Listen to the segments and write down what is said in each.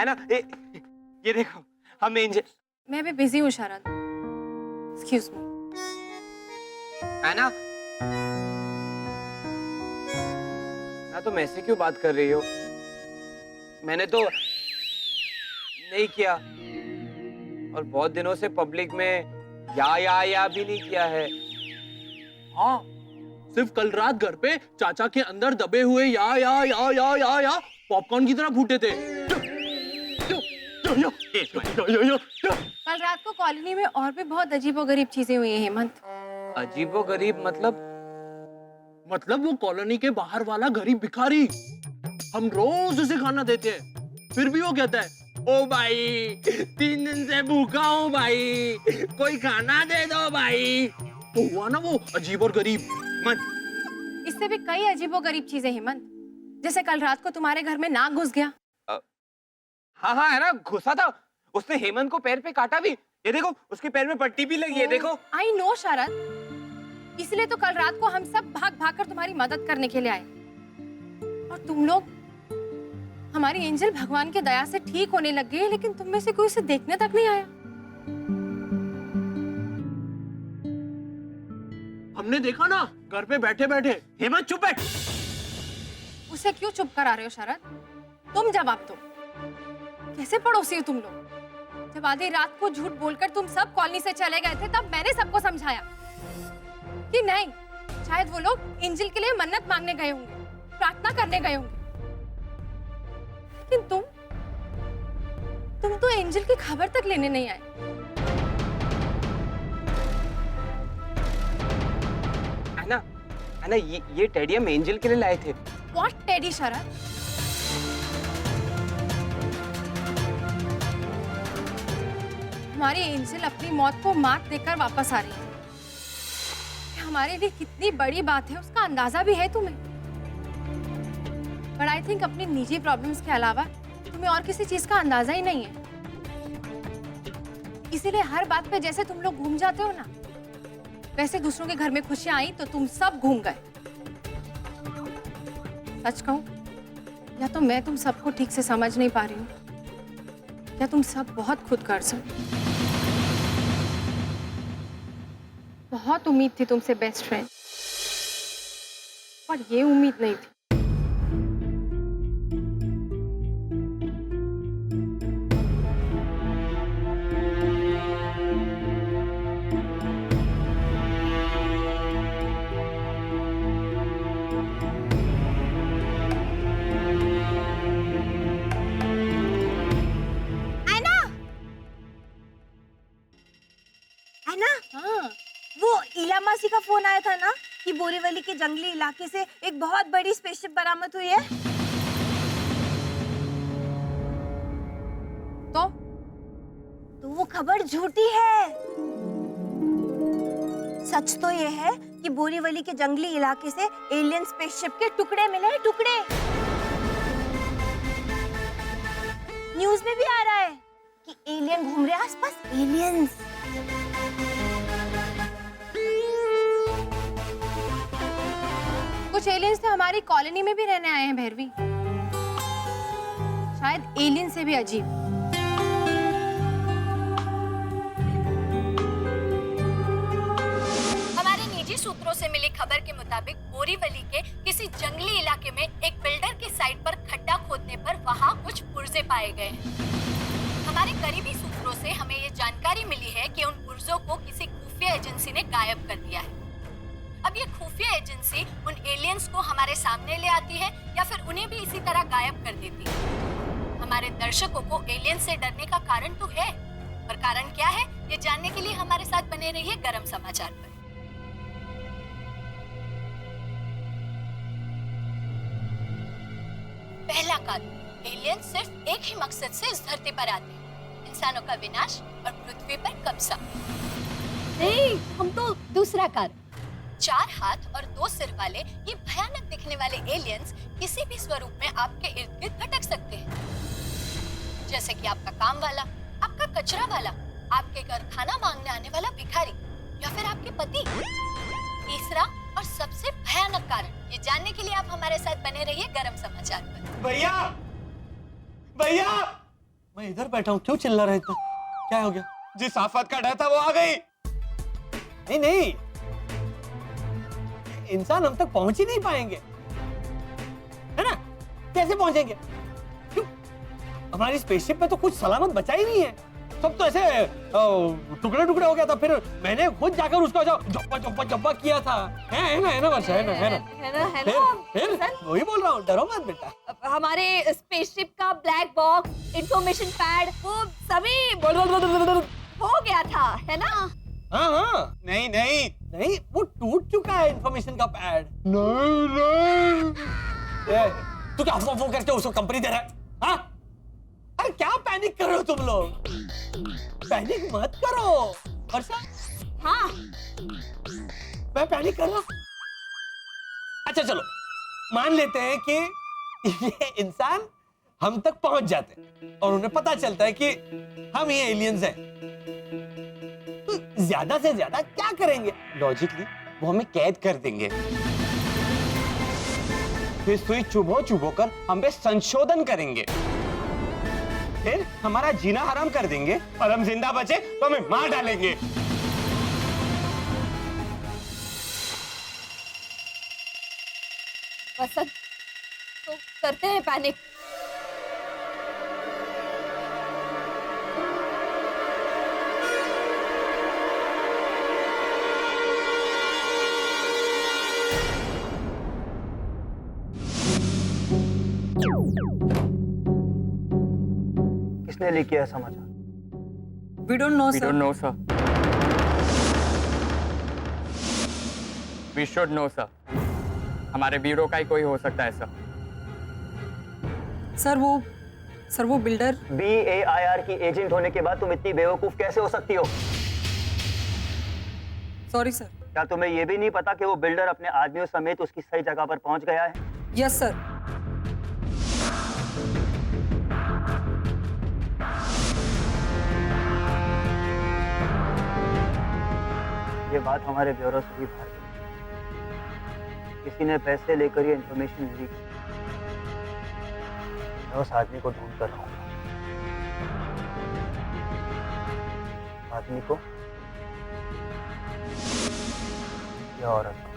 ना ये देखो हम एंजल। मैं भी बिजी हूँ शरद, एक्सक्यूज मी। है ना तुम ऐसे क्यों बात कर रही हो? मैंने तो नहीं किया और बहुत दिनों से पब्लिक में या भी नहीं किया है। हाँ, सिर्फ कल रात घर पे चाचा के अंदर दबे हुए या पॉपकॉर्न की तरह फूटे थे। कल रात को कॉलोनी में और भी बहुत अजीबोगरीब चीजें हुई हैं हेमंत। अजीबोगरीब मतलब वो कॉलोनी के बाहर वाला गरीब भिखारी, हम रोज उसे खाना देते हैं, फिर भी वो कहता है ओ भाई 3 दिन से भूखा हूँ भाई, कोई खाना दे दो भाई। तो हुआ ना वो अजीब और गरीब। इससे भी कई अजीबोगरीब चीजें हेमंत, जैसे कल रात को तुम्हारे घर में नाग घुस गया। हाँ है ना, घुसा था। उसने हेमंत को पैर पे काटा भी, ये देखो उसके पैर में पट्टी भी लगी है, देखो। आई नो शरद, इसलिए तो कल रात को हम सब भाग भाग कर तुम्हारी मदद करने के लिए आए, और तुम लोग हमारी एंजल भगवान की दया से ठीक होने लग गई, लेकिन तुम में से कोई उसे देखने तक नहीं आया। हमने देखा ना घर पे बैठे बैठे। हेमंत चुप बैठ। उसे क्यों चुप करा रहे हो शरद? तुम जवाब दो, कैसे पड़ोसी हो तुम लोग? जब आधी रात को झूठ बोलकर तुम सब कॉलोनी से चले गए थे, तब मैंने सबको समझाया कि नहीं, शायद वो लोग एंजल के लिए मन्नत मांगने गए होंगे, प्रार्थना करने गए होंगे, लेकिन तुम तो एंजल की खबर तक लेने नहीं आए। है ना ये टेडी हम एंजल के लिए लाए थे। व्हाट टेडी शरद? हमारी एंजल अपनी मौत को मात देकर वापस आ रही है। हमारे लिए कितनी बड़ी बात है उसका अंदाजा भी है तुम्हें। बट आई थिंक अपनी निजी प्रॉब्लम्स के अलावा तुम्हें और किसी चीज का अंदाजा ही नहीं है। इसीलिए हर बात पे जैसे तुम लोग घूम जाते हो ना, वैसे दूसरों के घर में खुशियां आई तो तुम सब घूम गए। सच कहूं, या तो मैं तुम सबको ठीक से समझ नहीं पा रही हूँ, या तुम सब बहुत खुदगर्ज हो। बहुत उम्मीद थी तुमसे बेस्ट फ्रेंड, पर ये उम्मीद नहीं थी। हाँ, वो इला मासी का फोन आया था ना कि बोरीवली के जंगली इलाके से एक बहुत बड़ी स्पेसशिप बरामद हुई है। तो वो खबर झूठी है। सच तो ये है कि बोरीवली के जंगली इलाके से एलियन स्पेसशिप के टुकड़े मिले हैं, टुकड़े। न्यूज़ में भी आ रहा है कि एलियन घूम रहे हैं आसपास, एलियंस। कुछ एलियंस तो हमारी कॉलोनी में भी रहने आए हैं भैरवी, शायद एलियन से भी अजीब। हमारे निजी सूत्रों से मिली खबर के मुताबिक बोरीवली के किसी जंगली इलाके में एक बिल्डर की साइट पर खड्डा खोदने पर वहां कुछ पुर्जे पाए गए हैं। हमारे करीबी सूत्रों से हमें ये जानकारी मिली है कि उन पुर्जों को किसी खुफिया एजेंसी ने गायब कर दिया है। अब ये खुफिया एजेंसी उन एलियंस को हमारे सामने ले आती है या फिर उन्हें भी इसी तरह गायब कर देती है। हमारे दर्शकों को एलियंस से डरने का कारण तो है, पर कारण क्या है ये जानने के लिए हमारे साथ बने रहिए गरम समाचार पर। पहला कारण, एलियन सिर्फ एक ही मकसद से इस धरती पर आते हैं, इंसानों का विनाश और पृथ्वी पर कब्जा। नहीं, हम तो दूसरा कारण, 4 हाथ और 2 सिर वाले ये भयानक दिखने वाले एलियंस किसी भी स्वरूप में आपके इर्द गिर्द भटक सकते हैं, जैसे कि आपका काम वाला, आपका कचरा वाला, आपके घर खाना मांगने आने वाला भिखारी या फिर आपके पति। तीसरा और सबसे भयानक कारण, ये जानने के लिए आप हमारे साथ बने रहिए गरम समाचार पर। भैया भैया मैं इधर बैठा हूँ, क्यों चिल्ला रहे इतना? क्या हो गया? जिस आफत का डर था वो आ गई। नहीं नहीं, इंसान हम तक पहुंच ही नहीं पाएंगे, है ना? कैसे पहुंचेंगे? क्यों? हमारी स्पेसशिप में तो कुछ सलामत बचा ही नहीं है, सब तो ऐसे टुकड़े टुकड़े हो गया था। फिर मैंने खुद जाकर उसका जो जप्पा जप्पा जप्पा किया था। है ना वर्षा, है ना। फिर वही बोल रहा हूँ, डरो मत बेटा। हमारे स्पेसशिप का ब्लैक बॉक्स, इंफॉर्मेशन पैड, वो सभी हो गया था, है ना? हाँ, नहीं, वो टूट चुका है इंफॉर्मेशन का पैड। नहीं। तू क्या अफवाह करके उसको कंपनी दे रहा है? हाँ? अरे क्या पैनिक कर रहे हो तुम लोग? पैनिक मत करो वर्षा। हाँ, मैं पैनिक कर रहा हूं? अच्छा चलो, मान लेते हैं कि ये इंसान हम तक पहुंच जाते हैं और उन्हें पता चलता है कि हम ये एलियंस हैं, तो ज्यादा से ज्यादा क्या करेंगे? लॉजिकली वो हमें कैद कर देंगे, फिर सुई चुभो कर हम पे संशोधन करेंगे, फिर हमारा जीना हराम कर देंगे और हम जिंदा बचे तो हमें मार डालेंगे। वसंत, तो करते हैं पैनिक। किसने लीक किया है समाचार? We don't know, We sir. don't know, sir. We should know, sir. हमारे ब्यूरो का ही कोई हो सकता है, सर। सर वो बिल्डर। BAIR की एजेंट होने के बाद तुम इतनी बेवकूफ कैसे हो सकती हो? Sorry sir. क्या तुम्हें यह भी नहीं पता कि वो बिल्डर अपने आदमियों समेत उसकी सही जगह पर पहुंच गया है? Yes sir. ये बात हमारे ब्यूरो से भी बाहर गई। किसी ने पैसे लेकर ये इंफॉर्मेशन लीक की। मैं उस आदमी को ढूंढ कर रहूंगा। आदमी को या औरत को?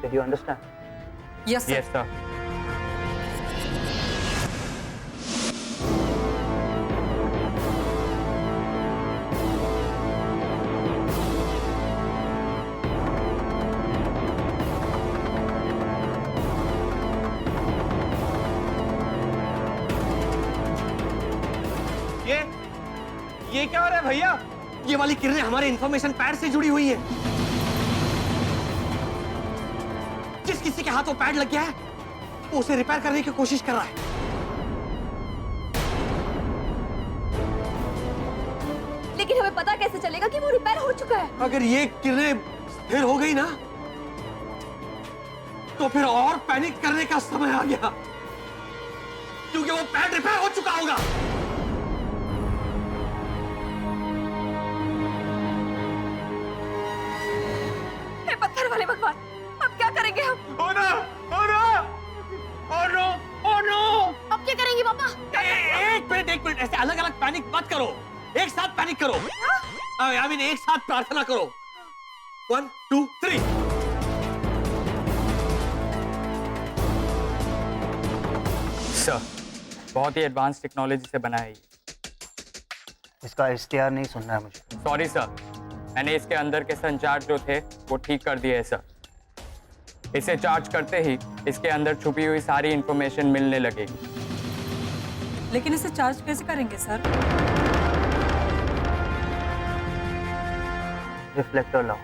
Did you understand? Yes sir. Yes, sir. ये क्या हो रहा है भैया? ये वाली किरणें हमारे इंफॉर्मेशन पैड से जुड़ी हुई है। जिस किसी के हाथ वो पैड लग गया है वो उसे रिपेयर करने की कोशिश कर रहा है। लेकिन हमें पता कैसे चलेगा कि वो रिपेयर हो चुका है? अगर ये किरणें स्थिर हो गई ना तो फिर और पैनिक करने का समय आ गया, क्योंकि वो पैड रिपेयर हो चुका होगा। हे पत्थर वाले भगवान, अब क्या करेंगे हम? Oh no! अब क्या करेंगे पापा? एक मिनट, ऐसे अलग अलग पैनिक मत करो, एक साथ पैनिक करो। I mean, एक साथ प्रार्थना करो। 1, 2, 3। सर, बहुत ही एडवांस टेक्नोलॉजी से बना है ये। इसका इश्तिहार नहीं सुनना है मुझे। सॉरी सर, मैंने इसके अंदर के संचार जो थे वो ठीक कर दिए हैं सर। इसे चार्ज करते ही इसके अंदर छुपी हुई सारी इंफॉर्मेशन मिलने लगेगी। लेकिन इसे चार्ज कैसे करेंगे सर? रिफ्लेक्टर लाओ।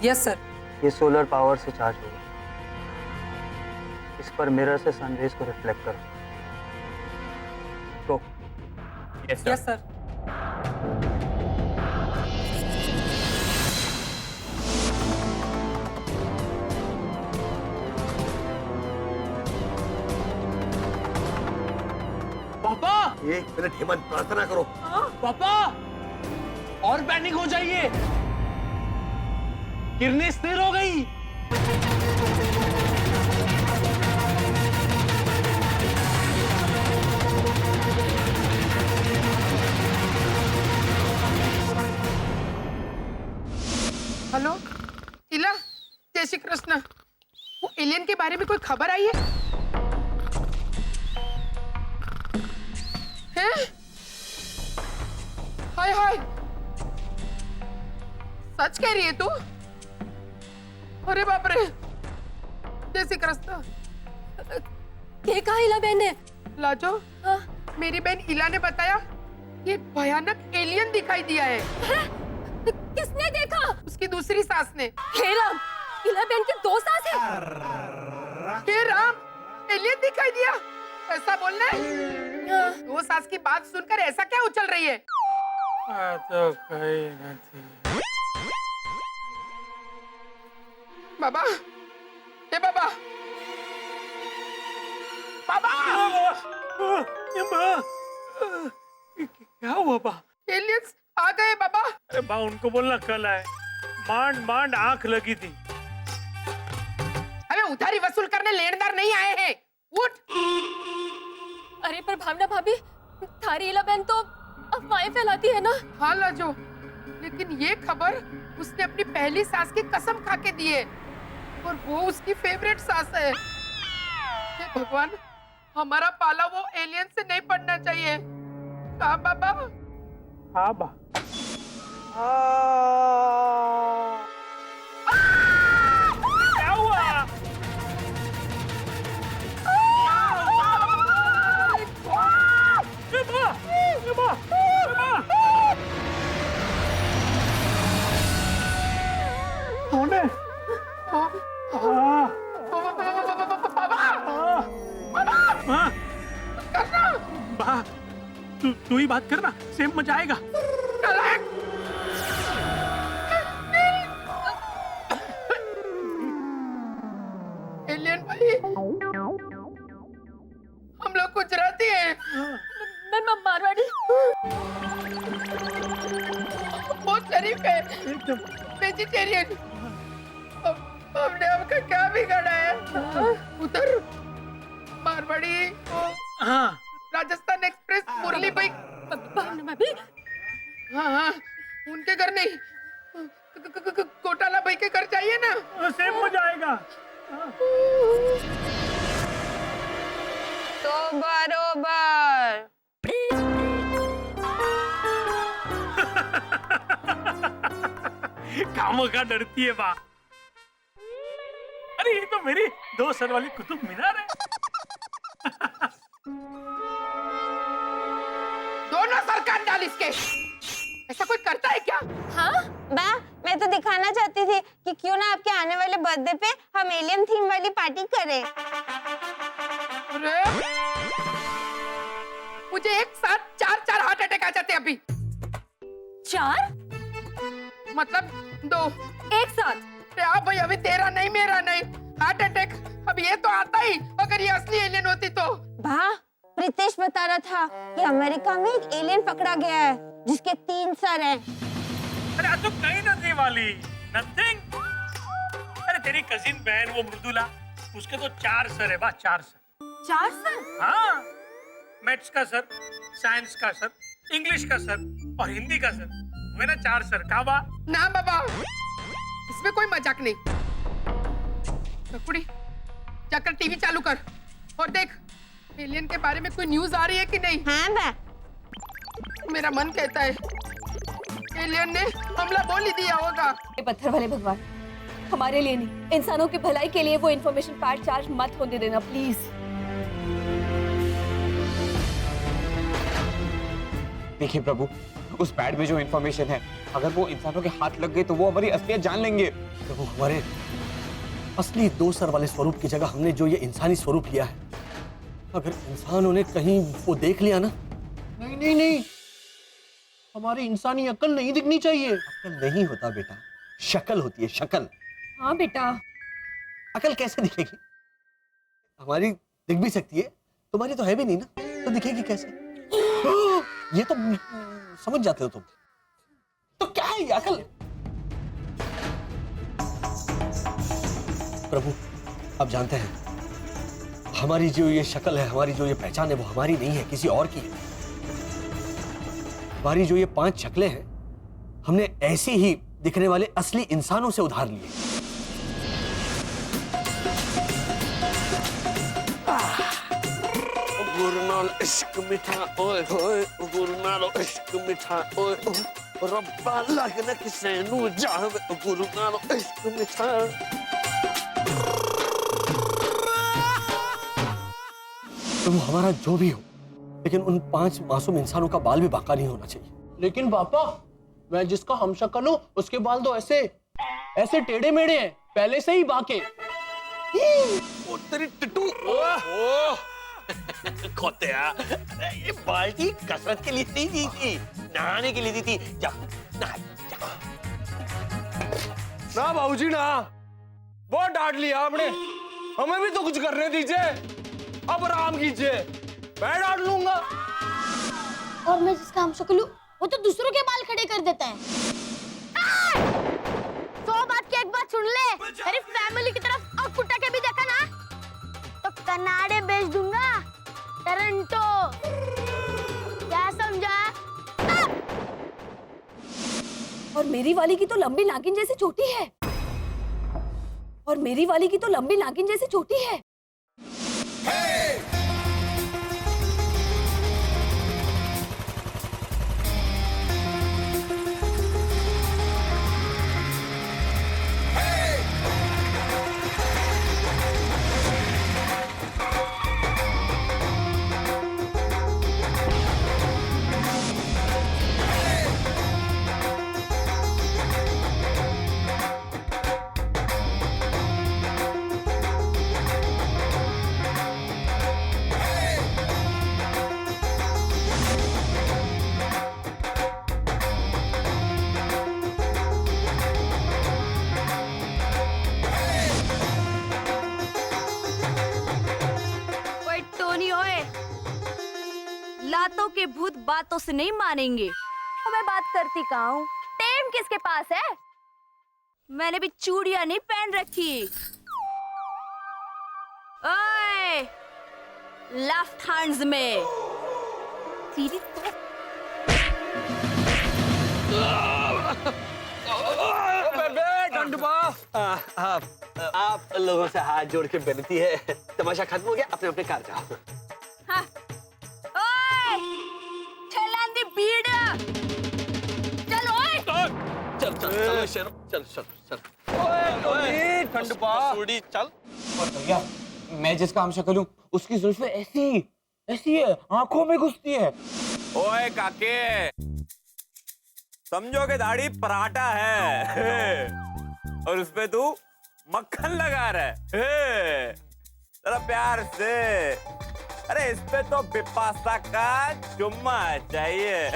Yes sir. ये सोलर पावर से चार्ज होगा। इस पर मिरर से सनरेज को रिफ्लेक्ट करो। तो यस सर। Yes sir. पापा, एक मिनट हेमंत, प्रार्थना करो। पापा, और पैनिक हो जाइए। किरणें स्थिर हो गई। बारे में कोई खबर आई है? हैं? हाय हाय, सच कह रही है तू? अरे बाप रे, जय श्री कृष्ण। के कहा इला बहन ने? लाजो, हाँ? मेरी बहन इला ने बताया कि एक भयानक एलियन दिखाई दिया है। किसने देखा? उसकी दूसरी सास ने। हे राम, इला बहन की 2 सास है। हे राम, एलियन दिखाई दिया? ऐसा बोलना है? 2 सास की बात सुनकर ऐसा क्या उछल रही है? तो कहीं नहीं। बाबा, हे बाबा, बाबा, क्या हुआ बा? एलियंस आ गए बाबा। अरे बा, उनको बोलना कल आए। मांड मांड आंख लगी थी। अबे उधारी वसूल करने लेनदार नहीं आए हैं। उठ। अरे पर भावना भाभी, थारी इला बहन तो अफवाहें फैलाती है ना। हाँ लाजो, लेकिन ये खबर उसने अपनी पहली सास की कसम खा के दी है और वो उसकी फेवरेट सास है। हे भगवान, हमारा पाला वो एलियन से नहीं पड़ना चाहिए। हाँ बाबा। हाँ बा। क्या हुआ? कौन है? बा, तू ही बात करना, सेम मजा आएगा। एलियन भाई, हम लोग गुजराती हैं। मैं मारवाड़ी। बहुत शरीफ है, वेजिटेरियन। हमने आपका क्या बिगाड़ा है? उधर मारवाड़ी, हाँ, राजस्थान एक्सप्रेस, मुरली भाई। भावना भाभी, हाँ हाँ, उनके घर नहीं, कोटाला भाई के घर चाहिए ना। सेम मजा आएगा। तो बरोबर। कामों का डरती है बा। अरे ये तो मेरी 2 सर वाली कुतुब मीनार है। दोनों सर काट डाल इसके। ऐसा कोई करता है क्या? हाँ? बा, मैं तो दिखाना चाहती थी कि क्यों ना आपके आने वाले बर्थडे पे हम एलियन थीम वाली पार्टी करें। अरे, मुझे एक साथ 4 हार्ट अटैक आ जाते अभी। 4? मतलब 2 एक साथ? हाँ भाई, अभी तेरा नहीं मेरा नहीं। हार्ट अटैक अब ये तो आता ही अगर ये असली एलियन होती तो। बा, प्रीतेश बता रहा था कि अमेरिका में एक एलियन पकड़ा गया है जिसके 3 सर हैं। अरे तो कहीं नहीं वाली, नथिंग। अरे तेरी कजिन बहन वो मृदुला, उसके तो 4 सर है बा, 4 सर। 4 सर? हाँ, मैथ्स का सर, साइंस का सर, इंग्लिश का सर और हिंदी का सर। हुए ना 4 सर। कहा बा? ना बाबा, इसमें कोई मजाक नहीं। कुड़ी, जाकर टीवी चालू कर और देख एलियन के बारे में कोई न्यूज आ रही है कि नहीं। हाँ बा। मेरा मन कहता है एलियन ने हमला बोल ही दिया होगा। ये पत्थर वाले भगवान, हमारे लिए नहीं, इंसानों की भलाई के लिए वो इन्फॉर्मेशन पैड चार्ज मत होने देना प्लीज। देखिए प्रभु, उस पैड में जो इंफॉर्मेशन है, अगर वो इंसानों के हाथ लग गई तो वो हमारी असलियत जान लेंगे। प्रभु, हमारे असली 2 सर वाले स्वरूप की जगह हमने जो ये इंसानी स्वरूप लिया है, अगर इंसानों ने कहीं वो देख लिया ना। नहीं नहीं नहीं, हमारी इंसानी अकल नहीं दिखनी चाहिए। अकल नहीं होता बेटा, शक्ल होती है, शक्ल। हाँ बेटा। अकल कैसे दिखेगी? हमारी दिख भी सकती है, तुम्हारी तो है भी नहीं ना, तो दिखेगी कैसे? ये तो समझ जाते हो तुम। तो क्या है ये अकल? प्रभु, आप जानते हैं हमारी जो ये शक्ल है, हमारी जो ये पहचान है, वो हमारी नहीं है, किसी और की है। हमारी जो ये 5 शक्लें हैं, हमने ऐसे ही दिखने वाले असली इंसानों से उधार लिए। इश्क मीठा ओए होए गुरनालो इश्क मीठा ओए ओए रब्बा लगना किसे नू जावे गुरनालो इश्क मीठा। तो वो हमारा जो भी हो, लेकिन उन 5 मासूम इंसानों का बाल भी बांका नहीं होना चाहिए। लेकिन पापा, मैं जिसका हमशक्ल हूँ उसके बाल तो ऐसे ऐसे टेढ़े मेढ़े हैं, पहले से ही बांके। ओ तेरी टिट्टू खोतेया, ये बाल्टी कसरत के लिए नहीं दी थी, नहाने के लिए दी थी। जा नहा जा। ना बाबूजी ना, बहुत डांट लिया आपने, हमें भी तो कुछ करने दीजिए, अब आराम कीजिए, मैं डांट लूंगा। और मैं जिसका हमशक्ल हूँ वो तो दूसरों के बाल खड़े कर देता है। तो बात की एक बात सुन ले, मेरी फैमिली की तरफ आँख उठा के भी देखा ना तो कनाडे बेच दूंगा, टोरंटो। क्या समझा? और मेरी वाली की तो लंबी नागिन जैसी चोटी है, और मेरी वाली की तो लंबी नागिन जैसी चोटी है। लातों के भूत बातों से नहीं मानेंगे। तो मैं बात करती कहाँ हूँ? टेम किसके पास है? मैंने भी चूड़ियां नहीं पहन रखी। ओए, लेफ्ट हैंड्स में तेरी तो आप लोगों से हाथ जोड़ के विनती है, तमाशा खत्म हो गया, अपने अपने घर जाओ। हाँ। ओए, ठेलांदी बीड़ा। चल ओए। चल चल चलो शेरो, चल चल चल। ओए ठंडपा सूड़ी चल। और भैया, मैं जिसका हमशक्ल हूँ उसकी जुल्फें ऐसी ऐसी है, आंखों में घुसती है। ओए काके, समझो कि दाढ़ी पराठा है और उसपे तू मक्खन लगा रहा है। जरा प्यार से, अरे इस पे तो बिपाशा का चुम्मा चाहिए।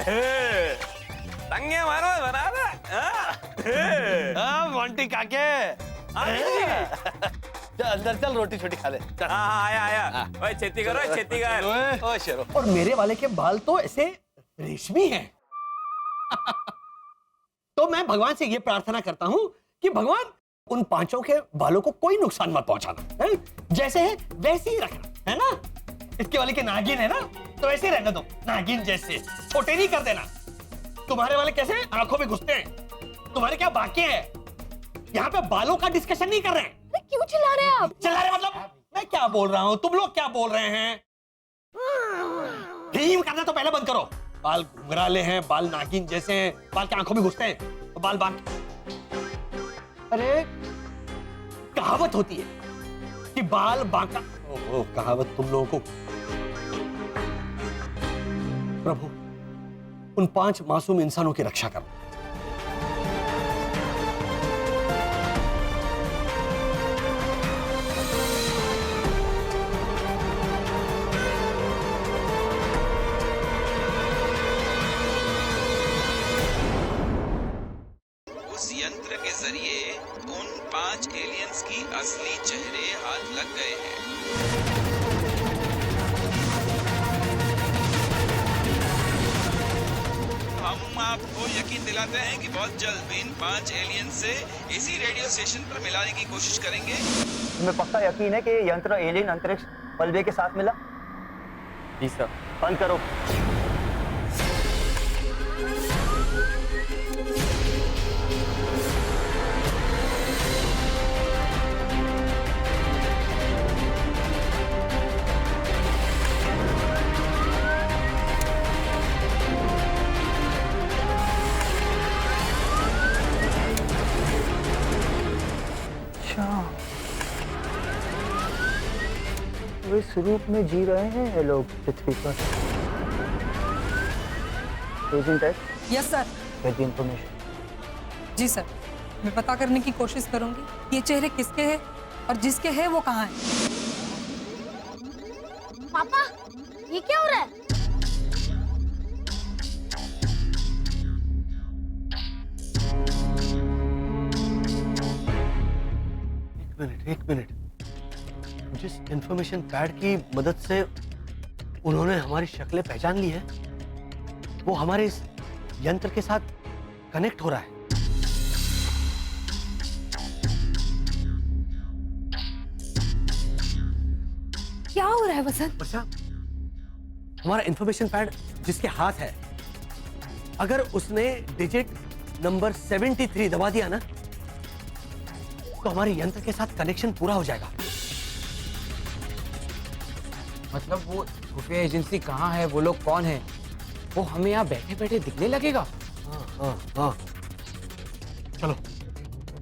तंगे मारो बना रहा। मोंटी काके, चल अंदर चल, रोटी छोटी खा ले। हाँ आया आया। ओए खेती करो, खेती कर। ओए शेरो। और मेरे वाले के बाल तो ऐसे रेशमी हैं। तो मैं भगवान से ये प्रार्थना करता हूँ कि भगवान उन 5 के बालों को कोई नुकसान मत पहुंचाना, है? जैसे है वैसे ही रखना, है ना? इसके वाले के नागिन है ना, तो ऐसे रहने दो, नागिन जैसे, छोटे नहीं कर देना। तुम्हारे वाले कैसे आंखों में घुसते हैं, तुम्हारे क्या बाकी है? यहाँ पे बालों का डिस्कशन नहीं कर रहे हैं। अरे क्यों चिल्ला रहे हैं आप? चिल्ला रहे मतलब मैं क्या बोल रहा हूँ, तुम लोग क्या बोल रहे हैं? भीम करना तो पहले बंद करो। बाल घुंघराले हैं, बाल नागिन जैसे हैं, बाल की आंखों में घुसते हैं, बाल बांक। अरे कहावत होती है कि बाल बांका। ओह कहावत तुम लोगों को। प्रभु उन 5 मासूम इंसानों की रक्षा करो। उस यंत्र के जरिए उन 5 एलियंस की असली चेहरे हाथ लग गए हैं। हम आपको यकीन दिलाते हैं कि बहुत जल्द इन 5 एलियंस से इसी रेडियो स्टेशन पर मिलाने की कोशिश करेंगे। तुम्हें पक्का यकीन है कि ये यंत्र एलियन अंतरिक्ष मलबे के साथ मिला? जी सर। बंद करो। रूप में जी रहे हैं ये लोग पृथ्वी पर? एजेंट है, yes sir. Get the information. जी सर, मैं पता करने की कोशिश करूंगी ये चेहरे किसके हैं और जिसके हैं वो कहाँ है। पापा ये क्या हो रहा है? एक मिनट। जिस इंफॉर्मेशन पैड की मदद से उन्होंने हमारी शक्लें पहचान ली है, वो हमारे इस यंत्र के साथ कनेक्ट हो रहा है। क्या हो रहा है वसंत? वर्षा, हमारा इंफॉर्मेशन पैड जिसके हाथ है, अगर उसने डिजिट नंबर 73 दबा दिया ना, तो हमारे यंत्र के साथ कनेक्शन पूरा हो जाएगा। मतलब वो खुफिया एजेंसी कहाँ है, वो लोग कौन है, वो हमें यहाँ बैठे बैठे दिखने लगेगा। हाँ। चलो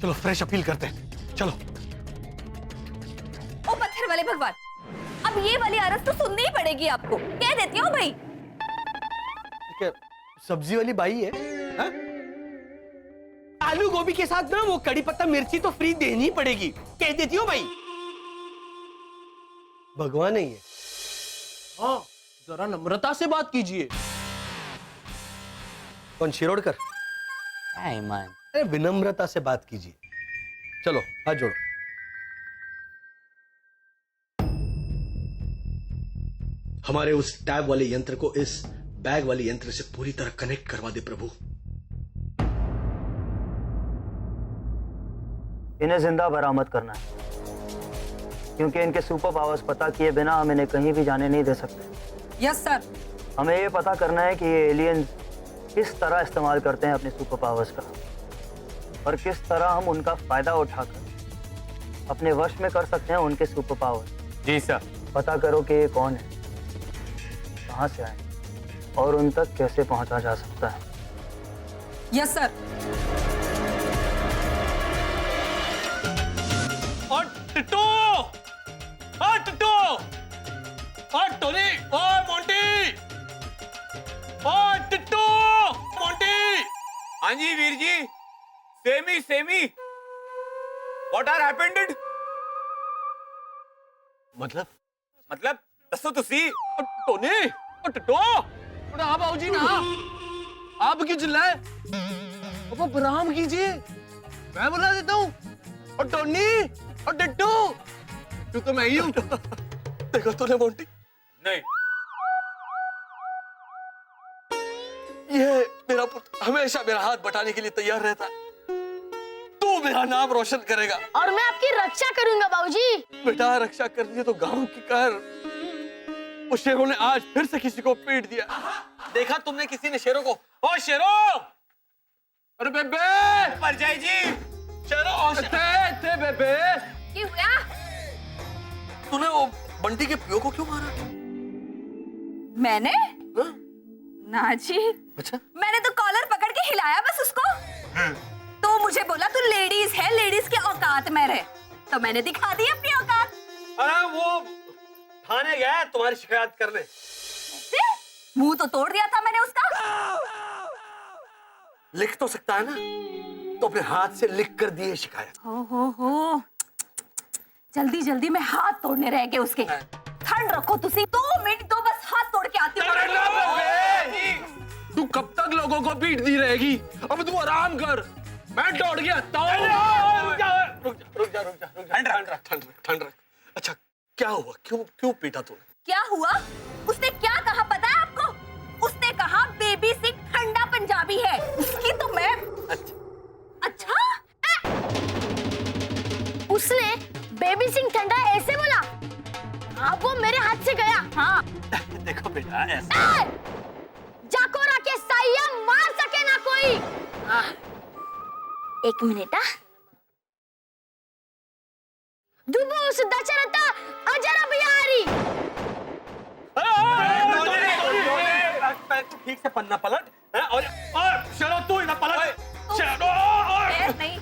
चलो फ्रेश अपील करते हैं, चलो। ओ पत्थर वाले भगवान, अब ये वाली आरज़ तो सुननी ही पड़ेगी आपको। कह देती हूँ भाई। ठीक है, सब्जी वाली बाई है, हा? आलू गोभी के साथ ना वो कड़ी पत्ता मिर्ची तो फ्री देनी ही पड़ेगी, कह देती हो भाई। भगवान नहीं है। हाँ, जरा नम्रता से बात कीजिए। कौन, शिरोडकर? ईमान, अरे विनम्रता से बात कीजिए। चलो हाथ जोड़ो। हमारे उस टैब वाले यंत्र को इस बैग वाले यंत्र से पूरी तरह कनेक्ट करवा दे प्रभु। इन्हें जिंदा बरामद करना है, क्योंकि इनके सुपर पावर्स पता किए बिना हम इन्हें कहीं भी जाने नहीं दे सकते। Yes sir. हमें ये पता करना है कि ये एलियंस किस तरह इस्तेमाल करते हैं अपने सुपर पावर्स का, और किस तरह हम उनका फायदा उठाकर अपने वश में कर सकते हैं उनके सुपर पावर्स। जी सर। पता करो कि ये कौन है, कहां से आए, और उन तक कैसे पहुंचा जा सकता है। Yes sir. और टिट्टू, और टिट्टू, और टोनी, और मोंटी, और टिट्टू, मोंटी। हाँ जी Veer ji, semi what are happened? मतलब दसो तुसी। टोनी, और टिट्टू, और हाँ बाबूजी ना, आप क्यों चिल्लाए? अब प्रणाम कीजिए, मैं बुला देता हूँ। और टोनी, और टिट्टू, तू तो मैं ही हूँ। देखो तूने मोंटी? नहीं। ये मेरा पुत्र हमेशा मेरा हाथ बटाने के लिए तैयार रहता है। तू मेरा नाम रोशन करेगा। और मैं आपकी रक्षा करूंगा बाबूजी। बेटा, रक्षा करनी है तो गांव की कर। उस शेरों ने आज फिर से किसी को पीट दिया। देखा तुमने किसी ने शेरों को? ओ शेरों! अरे बेबे! परजाई जी! शेरों! थे बेबे! क्या हुआ? तूने वो बंटी के पियो को क्यों मारा? मैंने? हाँ? ना जी। अच्छा? मैंने तो कॉलर पकड़ के हिलाया बस उसको। तो मुझे बोला तू लेडीज है, लेडीज के औकात में रहे, तो मैंने दिखा दी अपनी औकात। अरे वो थाने गया तुम्हारी शिकायत करने। मुंह तो तोड़ दिया था मैंने उसका। लिख तो सकता है ना, तो अपने हाथ से लिख कर दिए शिकायत। हो जल्दी जल्दी में हाथ तोड़ने रह गए उसके। ठंड रखो तुसी, 2 मिनट तो बस हाथ तोड़ के आती हूँ। तू कब तक लोगों को पीटती रहेगी? अब तू आराम कर, मैं दौड़ गया। ठंड रख। अच्छा क्या हुआ, क्यों पीटा तूने? क्या हुआ? उसने क्या कहा पता है आपको? उसने कहा बेबी सिंह ठंडा पंजाबी है। उसकी तो मैं अच्छा? उसने बेबी सिंह ठंडा ऐसे बोला? अब वो मेरे हाथ से गया। हाँ। देखो बेटा, ऐसा जाकोरा के साया मार सके ना कोई। 1 मिनट। दुबोस दशरथा अजर बिहारी। ठीक से पन्ना पलट और चलो तू इधर पलट। चलो नहीं।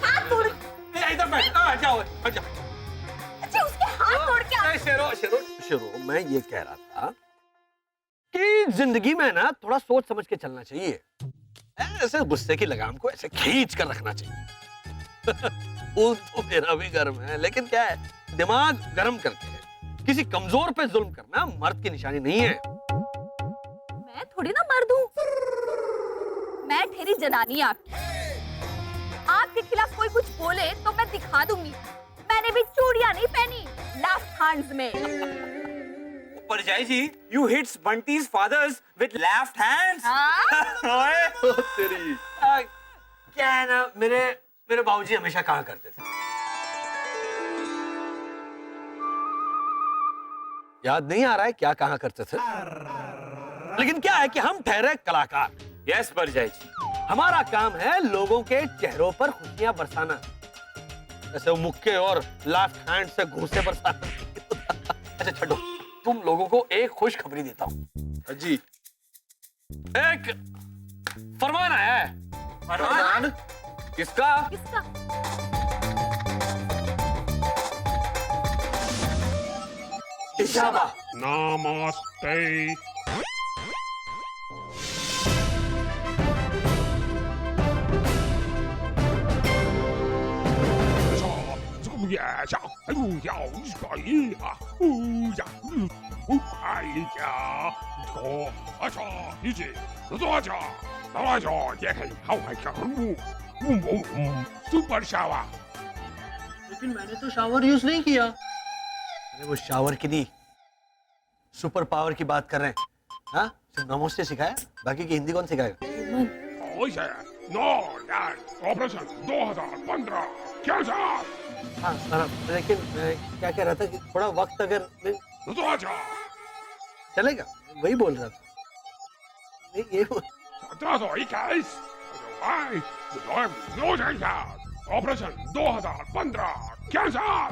हाथ तोड़। इधर बैठ, जाओ। अच्छा उसके शुरू मैं ये कह रहा था कि जिंदगी में ना थोड़ा सोच समझ के चलना चाहिए। ऐसे गुस्से की लगाम को ऐसे खींच कर रखना चाहिए। खून तो मेरा भी गर्म है, लेकिन क्या है, दिमाग गर्म करके किसी कमजोर पे जुल्म करना मर्द की निशानी नहीं है। मैं थोड़ी ना मर्द हूँ, मैं ठहरी जनानी आपकी। आपके खिलाफ कोई कुछ बोले तो मैं दिखा दूंगी। मैंने भी चूड़ियां नहीं पहनी लेफ्ट हैंड्स में। परजाई जी, you hits Bunty's fathers with left hands? ओए, तेरी क्या है ना, मेरे बाबूजी हमेशा कहा करते थे, याद नहीं आ रहा है क्या कहा करते थे, लेकिन क्या है कि हम ठहरे कलाकार। यस परजाई जी, हमारा काम है लोगों के चेहरों पर खुशियां बरसाना, ऐसे मुक्के और लेफ्ट हैंड से घूंसे बरसाना। अच्छा छोड़ो, तुम लोगों को एक खुश खबरी देता हूँ जी। एक फरमान आया है। फरमान? किसका? किसका? इशाबा। नमस्ते। Super shower. लेकिन मैंने तो शावर यूज नहीं किया। अरे वो शावर की नहीं, सुपर पावर की बात कर रहे हैं। हाँ, सिर्फ नमस्ते सिखाया, बाकी की हिंदी कौन सिखाएगा? नो यार, ऑपरेशन 2015 क्या साहब? हाँ, लेकिन मैं क्या कह रहा था कि थोड़ा वक्त अगर चलेगा, वही बोल रहा था। नहीं, ये ऑपरेशन 2015 कैंसर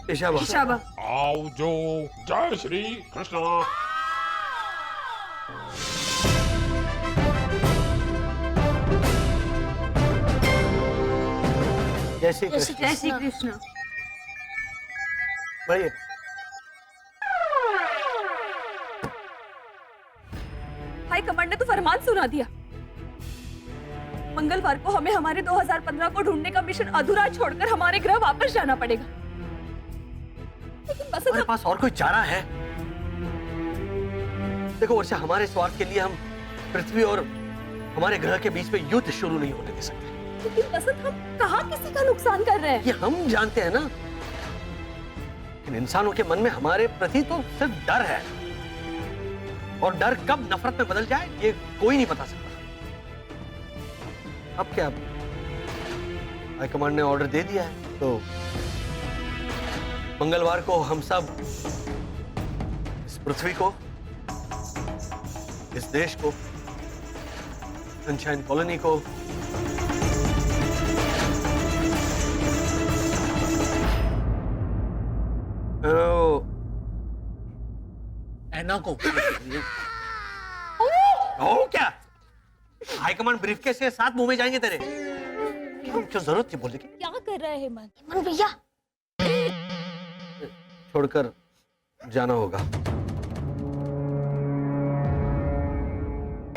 इशाबा। आओ जो, जय श्री कृष्ण। जय श्री कृष्ण। जय श्री कृष्ण। बढ़िया। हाई कमांड ने तो फरमान सुना दिया। मंगलवार को हमें हमारे 2015 को ढूंढने का मिशन अधूरा छोड़कर हमारे ग्रह वापस जाना पड़ेगा। लेकिन बस हमारे पास और कोई चारा है? देखो वर्षा, हमारे स्वार्थ के लिए हम पृथ्वी और हमारे ग्रह के बीच में युद्ध शुरू नहीं होने दे सकते। लेकिन बसंत, हम कहाँ किसी का नुकसान कर रहे हैं? ये हम जानते हैं ना, लेकिन इंसानों के मन में हमारे प्रति तो सिर्फ डर है, और डर कब नफरत में बदल जाए ये कोई नहीं बता सकता। अब क्या, हाईकमांड ने ऑर्डर दे दिया है, तो मंगलवार को हम सब इस पृथ्वी को, इस देश को, सनशाइन कॉलोनी को, ऐना को ओ क्या हाईकमांड ब्रीफकेस के साथ मुंह में जाएंगे तेरे? क्यों जरूरत थी बोलने की? क्या कर रहे हैं हेमंत भैया? छोड़कर जाना होगा।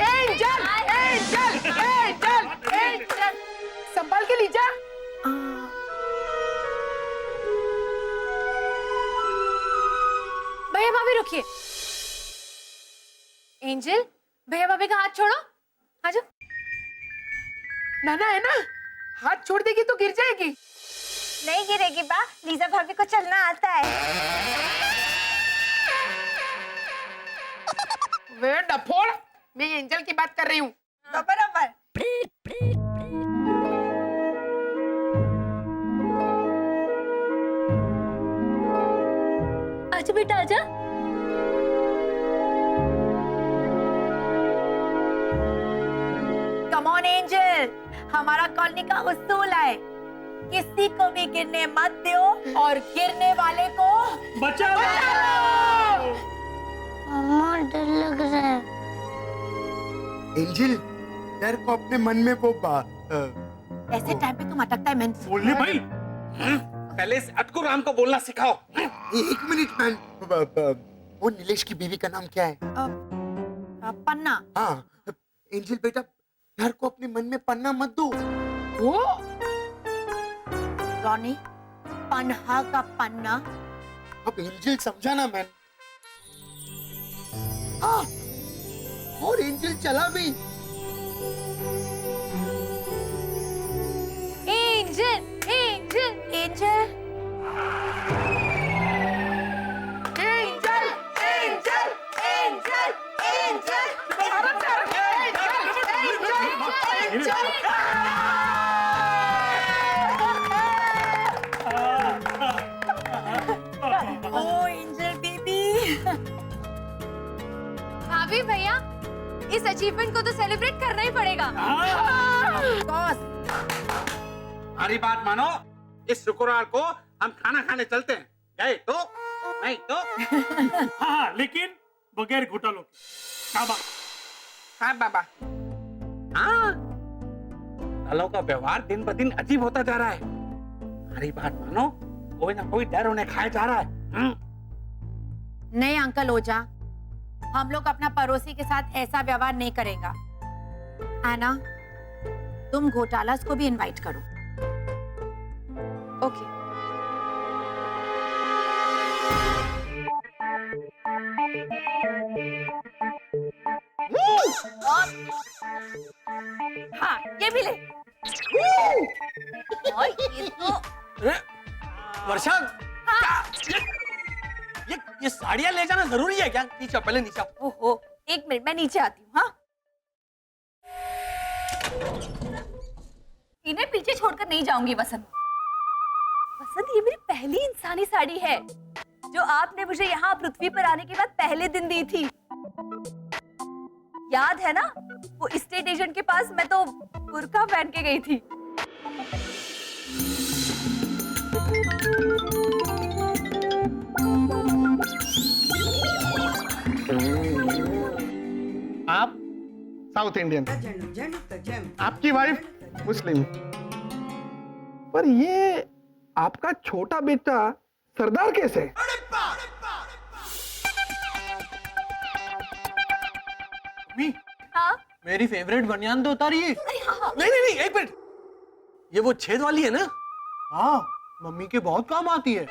एंजल, एंजल, एंजल, एंजल, संभाल के लीजा। भैया भाभी रुकिए। एंजल, भैया भाभी का हाथ छोड़ो। आजा। नाना है ना, हाथ छोड़ देगी तो गिर जाएगी। नहीं गिरेगी बा, लीजा भाभी को चलना आता है। वे डफोड़, मैं एंजल की बात कर रही हूँ। बराबर। आजा बेटा आजा। कम ऑन एंजल, हमारा कॉलोनी का उसूल है, किसी को भी गिरने मत दो और गिरने वाले को बचाओ। मम्मा डर लग रहा है। एंजल, डर को अपने मन में वो ऐसे टाइम पे तुम अटकता है मैं बोलने भाई, पहले इस अटकू राम को बोलना सिखाओ। एक मिनट मैन, वो नीलेश की बीवी का नाम क्या है? पन्ना। हाँ, एंजल बेटा, डर को अपने मन में पन्ना मत दो। वो रॉनी, पन्हा का पन्ना। अब एंजल समझा ना मैन। हाँ, और एंजल चला भी। Angel, angel, angel, angel, angel, angel, angel, oh angel baby. भाभी भैया, इस अचीवमेंट को तो सेलिब्रेट करना ही पड़ेगा। हमारी बात मानो, इस शुक्रवार को हम खाना खाने चलते हैं। गए तो नहीं तो हाँ, लेकिन बगैर घोटालों के। हाँ बाबा। हाँ, सालों का व्यवहार दिन ब दिन अजीब होता जा रहा है। हमारी बात मानो, कोई ना कोई डर उन्हें खाया जा रहा है। नहीं अंकल ओझा, हम लोग अपना पड़ोसी के साथ ऐसा व्यवहार नहीं करेंगे। आना, तुम घोटालास को भी इनवाइट करो। ओके। हाँ, ये भी ले। और ये तो वर्षा, ये साड़ियाँ ले जाना जरूरी है क्या? नीचे पहले नीचे। ओहो, एक मिनट, मैं नीचे आती हूँ। हाँ, इन्हें पीछे छोड़कर नहीं जाऊंगी वसंत। वसंत, ये मेरी पहली इंसानी साड़ी है जो आपने मुझे यहाँ पृथ्वी पर आने के बाद पहले दिन दी थी। याद है ना, वो स्टेट एजेंट के पास मैं तो बुर्का पहन के गई थी। आप साउथ इंडियन, आपकी वाइफ मुस्लिम, पर ये आपका छोटा बेटा सरदार कैसे? हाँ? मेरी फेवरेट बनियान तो उतारी है। नहीं नहीं नहीं, एक मिनट, ये वो छेद वाली है ना? हाँ, मम्मी के बहुत काम आती है।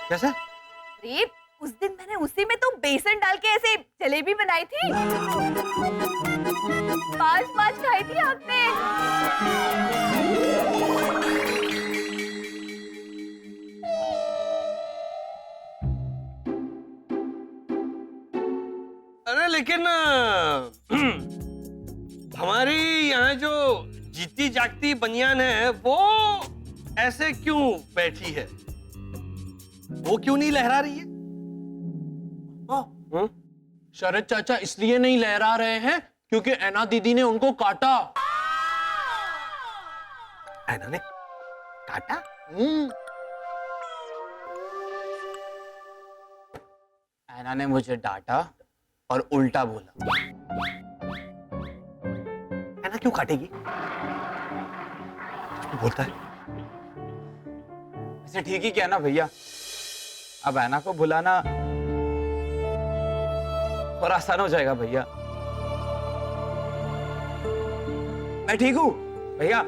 कैसे? अरे, उस दिन मैंने उसी में तो बेसन डाल के ऐसे जलेबी बनाई थी। 5 खाई थी आपने। अरे लेकिन हमारी यहाँ जो जीती जागती बनियान है वो ऐसे क्यों बैठी है? वो क्यों नहीं लहरा रही है? शरद चाचा इसलिए नहीं लहरा रहे हैं क्योंकि ऐना दीदी ने उनको काटा। ऐना ने काटा? ऐना ने मुझे डांटा और उल्टा बोला। ऐना क्यों काटेगी? बोलता है। वैसे ठीक ही क्या ना भैया, अब ऐना को बुलाना और आसान हो जाएगा भैया। मैं ठीक हूँ भैया।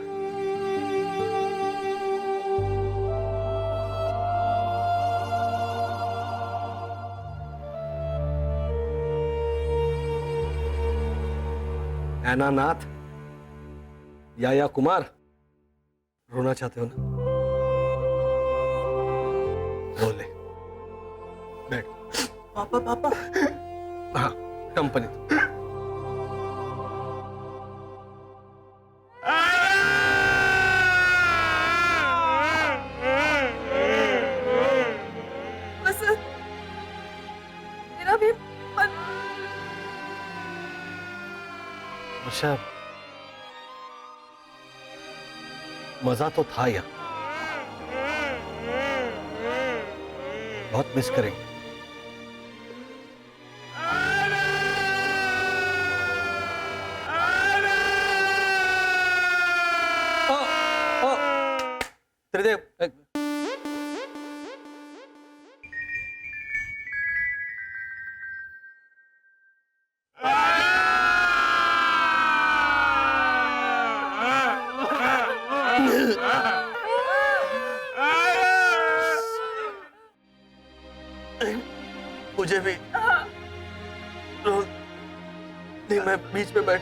ऐना नाथ, या कुमार, रोना चाहते हो ना? रो ले, बैठ। पापा पापा। हाँ, कंपनी। वसंत, मेरा भी मन। अच्छा, मजा तो था यार, बहुत मिस करेंगे। हृदय मुझे भी नहीं, मैं बीच में बैठ